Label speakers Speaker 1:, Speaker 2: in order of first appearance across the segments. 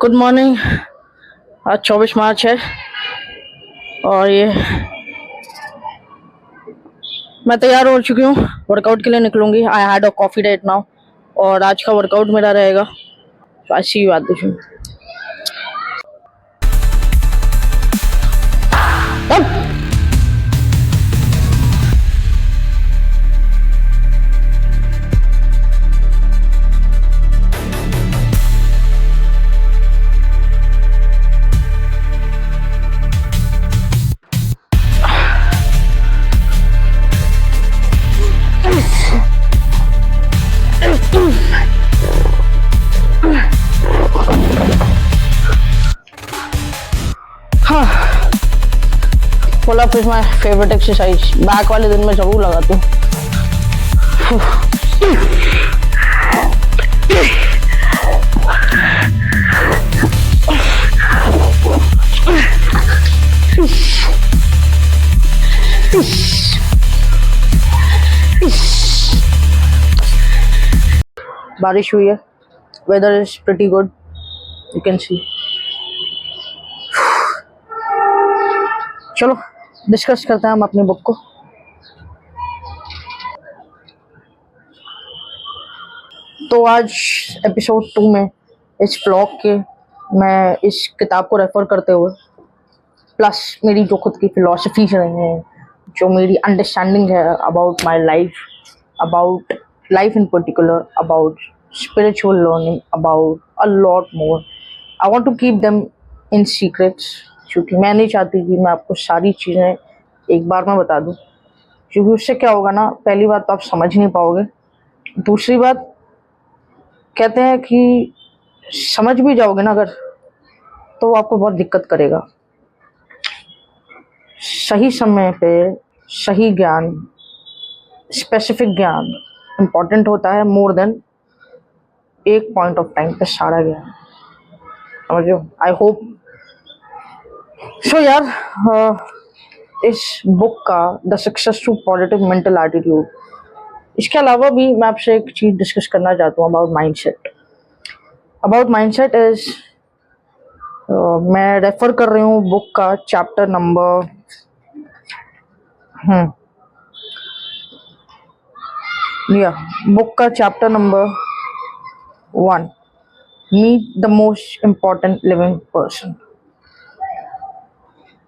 Speaker 1: Good morning. आज 24 मार्च है और ये मैं तैयार हो चुकी हूँ, वर्कआउट के लिए निकलूंगी। I had a coffee date now और आज का वर्कआउट मेरा रहेगा। I see you at the gym. Pull up is my favourite exercise. Back वाले दिन में जरूर लगाती हूँ। बारिश हुई है, weather is pretty good, you can see. चलो डिस्कस करते हैं हम अपनी बुक को। तो आज एपिसोड 2 में इस व्लॉग के मैं इस किताब को रेफर करते हुए प्लस मेरी जो खुद की फिलॉसफीज रही हैं, जो मेरी अंडरस्टैंडिंग है about my life, about life in particular, about spiritual learning, about a lot more, I want to keep them in secrets, क्योंकि मैं नहीं चाहती कि मैं आपको सारी चीज़ें एक बार में बता दूं, क्योंकि उससे क्या होगा ना, पहली बात तो आप समझ नहीं पाओगे, दूसरी बात कहते हैं कि समझ भी जाओगे ना अगर, तो आपको बहुत दिक्कत करेगा। सही समय पे सही ज्ञान, स्पेसिफिक ज्ञान इम्पॉर्टेंट होता है मोर देन एक पॉइंट ऑफ टाइम पे सारा ज्ञान, समझो। आई होप सो यार, इस बुक का the success to positive mental attitude, इसके अलावा भी मैं आपसे एक चीज़ डिस्कस करना चाहता हूँ about mindset. About mindset is, मैं रेफर कर रही हूँ बुक का चैप्टर नंबर बुक का chapter number 1, meet the most important living person.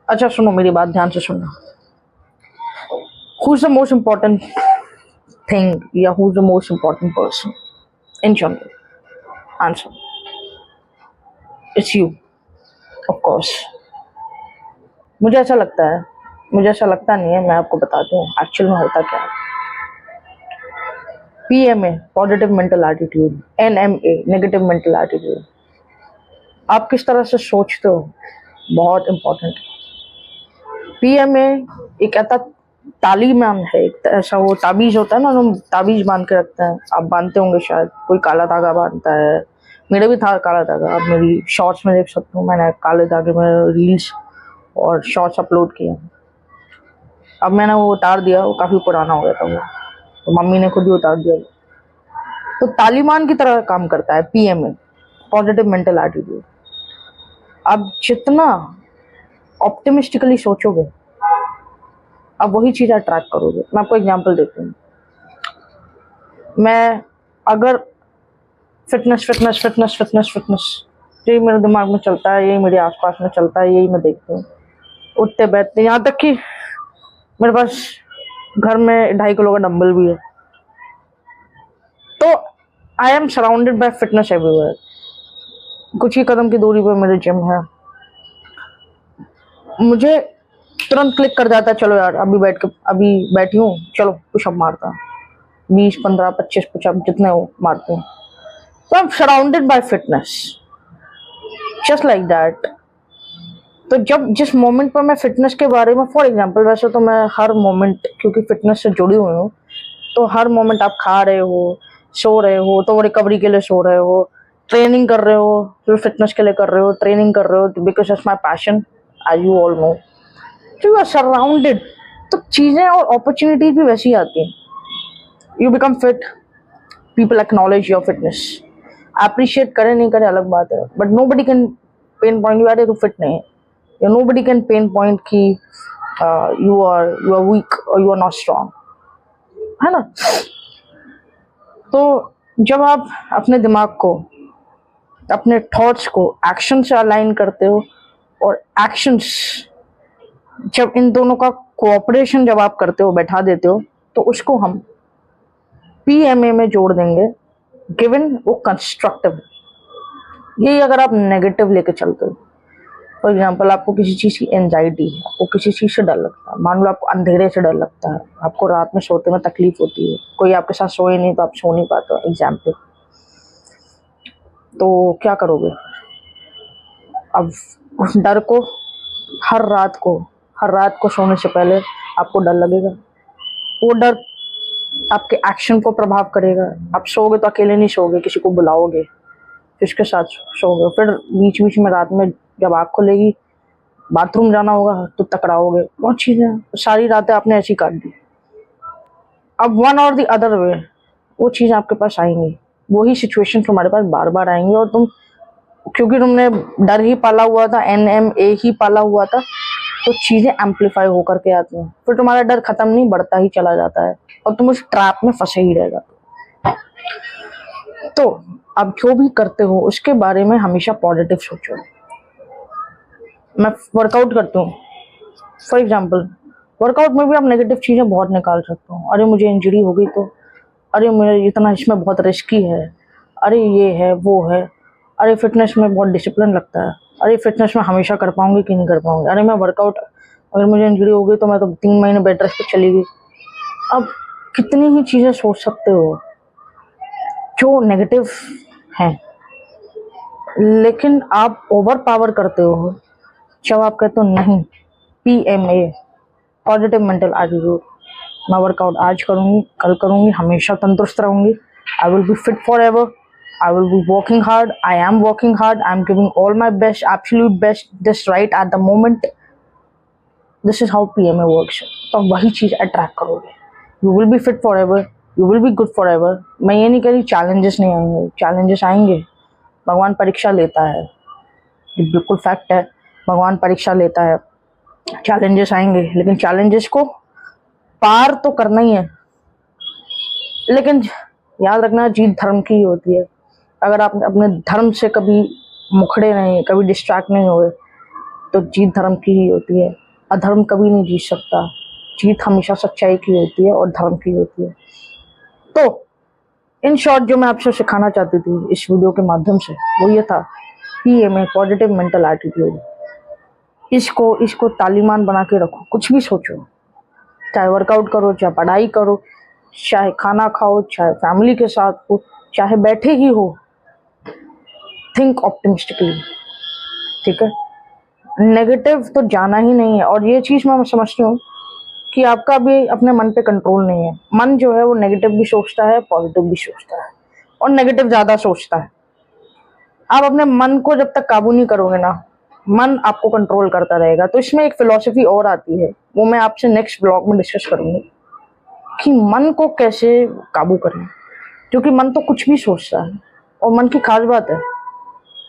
Speaker 1: अच्छा सुनो, मेरी बात ध्यान से सुनना। Who is the most important thing या who is the most important person in general? Answer, it's you, of course. मुझे ऐसा लगता है, मुझे ऐसा लगता नहीं है, मैं आपको बताती हूँ एक्चुअल में होता क्या है। PMA positive mental attitude, NMA negative mental attitude, आप किस तरह से सोचते हो बहुत इम्पोर्टेंट है। PMA एक ऐसा तालीमान है, एक ऐसा वो ताबीज होता है ना, हम ताबीज बांध के रखते हैं, आप बांधते होंगे शायद, कोई काला धागा बांधता है, मेरे भी था काला धागा। आप मेरी शॉर्ट्स में देख सकते हो, मैंने काले धागे में रील्स और शॉर्ट्स अपलोड किए। अब मैंने वो उतार दिया, वो काफ़ी पुराना हो गया था वो, तो मम्मी ने खुद ही उतार दिया। तो तालीमान की तरह काम करता है PMA पॉजिटिव मेंटल एटीट्यूड। आप जितना ऑप्टिमिस्टिकली सोचोगे, आप वही चीज़ अट्रैक्ट करोगे। मैं आपको एग्जांपल देती हूँ। मैं अगर fitness fitness fitness fitness fitness यही मेरे दिमाग में चलता है, यही मेरे आसपास में चलता है, यही मैं देखती हूँ, उठते बैठते, यहाँ तक कि मेरे पास घर में 2.5 किलो का डंबल भी है। तो I am surrounded by fitness everywhere. कुछ ही कदम की दूरी पर मेरे जिम है। मुझे तुरंत क्लिक कर जाता है, चलो यार अभी बैठी हूँ, चलो पुशअप मारता हूँ, 20 15 25 पुशअप जितने हो मारते हैं। तो I am surrounded by fitness, just like that. तो जब जिस मोमेंट पर मैं फिटनेस के बारे में, फॉर एग्जांपल, वैसे तो मैं हर मोमेंट, क्योंकि फिटनेस से जुड़ी हुई हूँ, तो हर मोमेंट आप खा रहे हो, सो रहे हो, तो रिकवरी के लिए सो रहे हो, ट्रेनिंग कर रहे हो तो फिटनेस के लिए कर रहे हो, ट्रेनिंग कर रहे हो because it's my passion, as you all know. तो यू आर सराउंडेड, तो चीज़ें और अपॉर्चुनिटीज भी वैसी आती हैं। You become fit, people acknowledge your fitness, appreciate करे नहीं करे अलग बात है, but nobody can pinpoint अरे तू फिट नहीं है, या नोबडी कैन पेन पॉइंट कि यू आर वीक और यू आर नॉट स्ट्रांग, है ना। तो जब आप अपने दिमाग को, अपने थॉट्स को एक्शन से अलाइन करते हो, और एक्शंस जब इन दोनों का कोऑपरेशन जब आप करते हो, बैठा देते हो, तो उसको हम PMA में जोड़ देंगे, गिवन वो कंस्ट्रक्टिव। यही अगर आप नेगेटिव लेके चलते हो, फॉर एग्जाम्पल आपको किसी चीज़ की एंजाइटी है, आपको किसी चीज़ से डर लगता है, मान लो आपको अंधेरे से डर लगता है, आपको रात में सोते में तकलीफ होती है, कोई आपके साथ सोए नहीं तो आप सो नहीं पाते हो एग्जाम्पल, तो क्या करोगे? अब उस डर को हर रात को सोने से पहले आपको डर लगेगा, वो डर आपके एक्शन को प्रभाव करेगा। आप सोओगे तो अकेले नहीं सोओगे, किसी को बुलाओगे, किसके साथ सोओगे, फिर बीच बीच में रात में जब आँख खुलेगी, बाथरूम जाना होगा तो टकराओगे, बहुत चीज़ें, सारी रातें आपने ऐसी काट दी। अब वन और द अदर वे वो चीज़ आपके पास आएंगी, वही सिचुएशन तुम्हारे पास बार बार आएंगी, और तुम, क्योंकि तुमने डर ही पाला हुआ था, NMA ही पाला हुआ था, तो चीज़ें एम्पलीफाई होकर के आती हैं, फिर तुम्हारा डर खत्म नहीं, बढ़ता ही चला जाता है, और तुम उस ट्रैप में फंसे ही रह जाते हो। तो अब जो भी करते हो उसके बारे में हमेशा पॉजिटिव सोचो। मैं वर्कआउट करती हूँ, फॉर एग्जाम्पल वर्कआउट में भी आप नेगेटिव चीज़ें बहुत निकाल सकते हो। अरे मुझे इंजरी हो गई तो, अरे मुझे इतना इसमें बहुत रिस्की है, अरे ये है वो है, अरे फिटनेस में बहुत डिसिप्लिन लगता है, अरे फिटनेस में हमेशा कर पाऊंगी कि नहीं कर पाऊंगी, अरे मैं वर्कआउट, अगर मुझे इंजरी हो गई तो मैं तो 3 महीने बेड रेस्ट पे चली गई। अब कितनी ही चीज़ें सोच सकते हो जो नेगेटिव हैं, लेकिन आप ओवर पावर करते हो जब आप कहते हो नहीं, PMA पॉजिटिव मेंटल एटीट्यूड, मैं वर्कआउट आज करूँगी, कल करूँगी, हमेशा तंदुरुस्त रहूँगी, I will be fit for ever, I will be working hard, I am working hard, I am giving all my best, absolute best, this right at the moment. This is how PMA works. तो वही चीज़ attract करोगे, you will be fit forever, you will be good forever। मैं ये नहीं कह रही challenges नहीं आएंगे, चैलेंजेस आएंगे, भगवान परीक्षा लेता है, ये बिल्कुल फैक्ट है, भगवान परीक्षा लेता है, चैलेंजेस आएंगे, लेकिन चैलेंजेस को पार तो करना ही है। लेकिन याद रखना, जीत धर्म की ही होती है। अगर आप अपने धर्म से कभी मुखड़े नहीं, कभी डिस्ट्रैक्ट नहीं हुए, तो जीत धर्म की ही होती है। अधर्म कभी नहीं जीत सकता, जीत हमेशा सच्चाई की होती है और धर्म की होती है। तो इन शॉर्ट जो मैं आपसे सिखाना चाहती थी इस वीडियो के माध्यम से, वो ये था, PMA पॉजिटिव मेंटल एटीट्यूड। इसको तालीमान बना के रखो, कुछ भी सोचो, चाहे वर्कआउट करो, चाहे पढ़ाई करो, चाहे खाना खाओ, चाहे फैमिली के साथ हो, चाहे बैठे ही हो, थिंक ऑप्टिमिस्टिकली, ठीक है। नेगेटिव तो जाना ही नहीं है। और ये चीज़ मैं समझती हूँ कि आपका भी अपने मन पे कंट्रोल नहीं है। मन जो है वो नेगेटिव भी सोचता है, पॉजिटिव भी सोचता है, और नेगेटिव ज़्यादा सोचता है। आप अपने मन को जब तक काबू नहीं करोगे ना, मन आपको कंट्रोल करता रहेगा। तो इसमें एक फिलॉसफी और आती है, वो मैं आपसे नेक्स्ट ब्लॉग में डिस्कस करूँगी कि मन को कैसे काबू करें, क्योंकि मन तो कुछ भी सोचता है। और मन की खास बात है,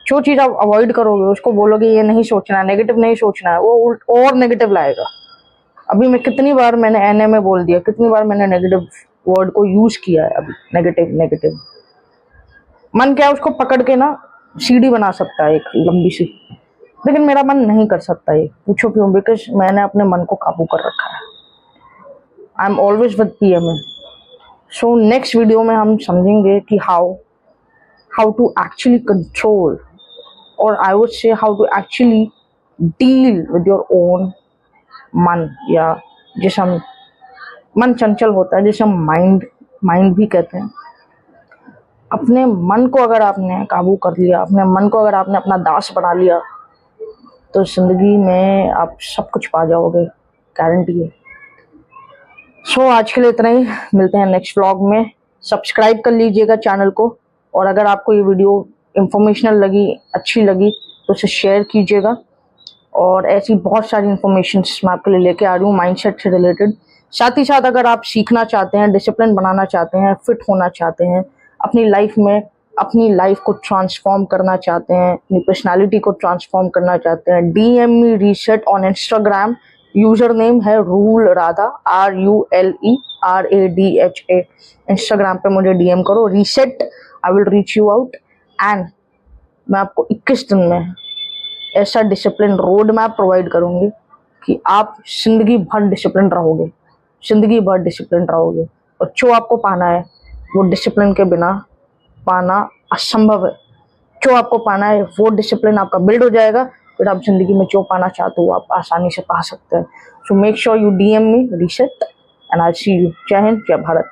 Speaker 1: जो चीज़ आप अवॉइड करोगे, उसको बोलोगे ये नहीं सोचना है, नेगेटिव नहीं सोचना है, वो और नेगेटिव लाएगा। अभी मैं कितनी बार मैंने NMA बोल दिया, कितनी बार मैंने नेगेटिव वर्ड को यूज़ किया है। अभी नेगेटिव मन क्या है, उसको पकड़ के ना सीढ़ी बना सकता है एक लंबी सी, लेकिन मेरा मन नहीं कर सकता ये। पूछो क्यों? बिकॉज मैंने अपने मन को काबू कर रखा है। I am always with PMA। So next video में हम समझेंगे कि हाउ टू एक्चुअली कंट्रोल, और I would say how to actually deal with your own मन, या जिसे हम मन चंचल होता है, जिसे हम माइंड भी कहते हैं। अपने मन को अगर आपने काबू कर लिया, अपने मन को अगर आपने अपना दास बना लिया, तो जिंदगी में आप सब कुछ पा जाओगे, गारंटी है। सो आज के लिए इतना ही, मिलते हैं नेक्स्ट व्लॉग में। सब्सक्राइब कर लीजिएगा चैनल को, और अगर आपको ये वीडियो इंफॉर्मेशनल लगी, अच्छी लगी, तो उसे शेयर कीजिएगा। और ऐसी बहुत सारी इन्फॉर्मेशंस मैं आपके लिए लेके आ रही हूँ माइंडसेट से रिलेटेड। साथ ही साथ अगर आप सीखना चाहते हैं, डिसिप्लिन बनाना चाहते हैं, फिट होना चाहते हैं, अपनी लाइफ में अपनी लाइफ को ट्रांसफॉर्म करना चाहते हैं, अपनी पर्सनालिटी को ट्रांसफॉर्म करना चाहते हैं, DM me reset on Instagram. User name है रूल राधा, RULERADHA। इंस्टाग्राम पे मुझे डीएम करो, reset, I will reach you out. And मैं आपको 21 दिन में ऐसा डिसिप्लिन रोड मैप प्रोवाइड करूंगी कि आप जिंदगी भर डिसिप्लिन रहोगे, जिंदगी भर डिसिप्लिन रहोगे। और जो आपको पाना है वो डिसिप्लिन के बिना पाना असंभव है। जो आपको पाना है वो डिसिप्लिन आपका बिल्ड हो जाएगा, फिर आप जिंदगी में जो पाना चाहते हो आप आसानी से पा सकते हैं। So make sure you DM me reset and I see you. जय हिंद, जय भारत।